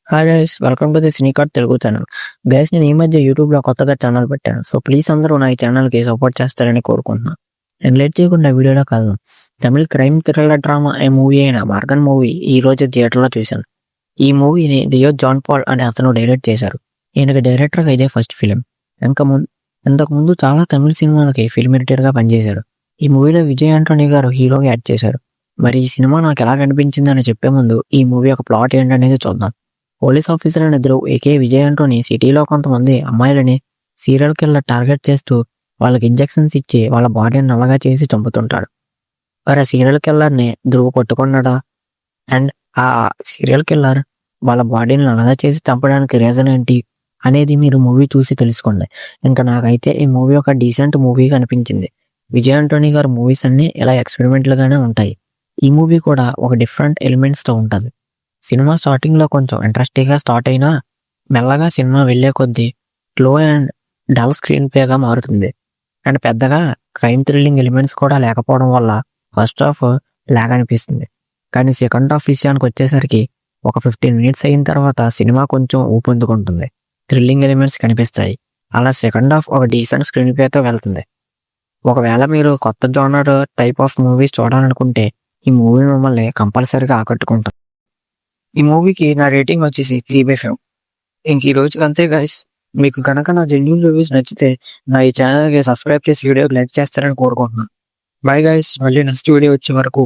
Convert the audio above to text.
Hi guys, welcome to the Cinecard Telugu channel. Guys, నేను ఈ మధ్య యూట్యూబ్లో కొత్తగా ఛానల్ పెట్టాను. సో ప్లీజ్ అందరూ నా ఈ ఛానల్కి సపోర్ట్ చేస్తారని కోరుకుంటున్నాను. నేను లేట్ చేయకుండా వీడియోలో కాదు, తమిళ క్రైమ్ థ్రిల్లర్ డ్రామా మూవీ అయిన మార్గన్ మూవీ ఈ రోజు థియేటర్లో చూశాను. ఈ మూవీని లియో జాన్ పాల్ అనే అతను డైరెక్ట్ చేశారు. ఈయనకి డైరెక్టర్గా ఇదే ఫస్ట్ ఫిలిం. ఇంతకుముందు చాలా తమిళ సినిమాలకి ఫిల్మ్ ఎడిటర్గా పనిచేశారు. ఈ మూవీలో విజయ్ ఆంటోనీ గారు హీరోగా యాడ్ చేశారు. మరి ఈ సినిమా నాకు ఎలా కనిపించిందని చెప్పే ముందు ఈ మూవీ ఒక ప్లాట్ ఏంటనేది చూద్దాం. పోలీస్ ఆఫీసర్ అని ఇద్దరు ఏకే విజయ్ ఆంటోనీ సిటీలో కొంతమంది అమ్మాయిలని సీరియల్ కిల్లర్ టార్గెట్ చేస్తూ వాళ్ళకి ఇంజెక్షన్స్ ఇచ్చి వాళ్ళ బాడీని నల్లగా చేసి చంపుతుంటాడు. మరి ఆ సీరియల్ కిల్లర్ని ధ్రువ పట్టుకున్నాడా, అండ్ ఆ సీరియల్ కిల్లర్ వాళ్ళ బాడీని నల్లగా చేసి చంపడానికి రీజన్ ఏంటి అనేది మీరు మూవీ చూసి తెలుసుకోండి. ఇంకా నాకైతే ఈ మూవీ ఒక డీసెంట్ మూవీ కనిపించింది. విజయ్ ఆంటోనీ గారి మూవీస్ అన్నీ ఇలా ఎక్స్పెరిమెంట్లుగానే ఉంటాయి. ఈ మూవీ కూడా ఒక డిఫరెంట్ ఎలిమెంట్స్తో ఉంటుంది. సినిమా స్టార్టింగ్లో కొంచెం ఇంట్రెస్టింగ్గా స్టార్ట్ అయినా మెల్లగా సినిమా వెళ్ళే కొద్దీ స్లో అండ్ డల్ స్క్రీన్ ప్లేగా మారుతుంది. అండ్ పెద్దగా క్రైమ్ థ్రిల్లింగ్ ఎలిమెంట్స్ కూడా లేకపోవడం వల్ల ఫస్ట్ హాఫ్ లాగ్ అనిపిస్తుంది. కానీ సెకండ్ హాఫ్ విషయానికి వచ్చేసరికి ఒక 15 మినిట్స్ అయిన తర్వాత సినిమా కొంచెం ఊపందుకుంటుంది. థ్రిల్లింగ్ ఎలిమెంట్స్ కనిపిస్తాయి. అలా సెకండ్ హాఫ్ ఒక డీసెంట్ స్క్రీన్ ప్లేతో వెళ్తుంది. ఒకవేళ మీరు కొత్త జోనర్ టైప్ ఆఫ్ మూవీస్ చూడాలనుకుంటే ఈ మూవీ మిమ్మల్ని కంపల్సరీగా ఆకట్టుకుంటుంది. ఈ మూవీకి నా రేటింగ్ వచ్చేసి 3/5. ఇంక ఈ రోజుకి అంతే గైస్. మీకు కనుక నా జెన్యూన్ రివ్యూస్ నచ్చితే నా ఈ ఛానల్కి సబ్స్క్రైబ్ చేసి వీడియోకి లైక్ చేస్తారని కోరుకుంటున్నాను. బై గైస్, మళ్ళీ నెక్స్ట్ వీడియో వచ్చే వరకు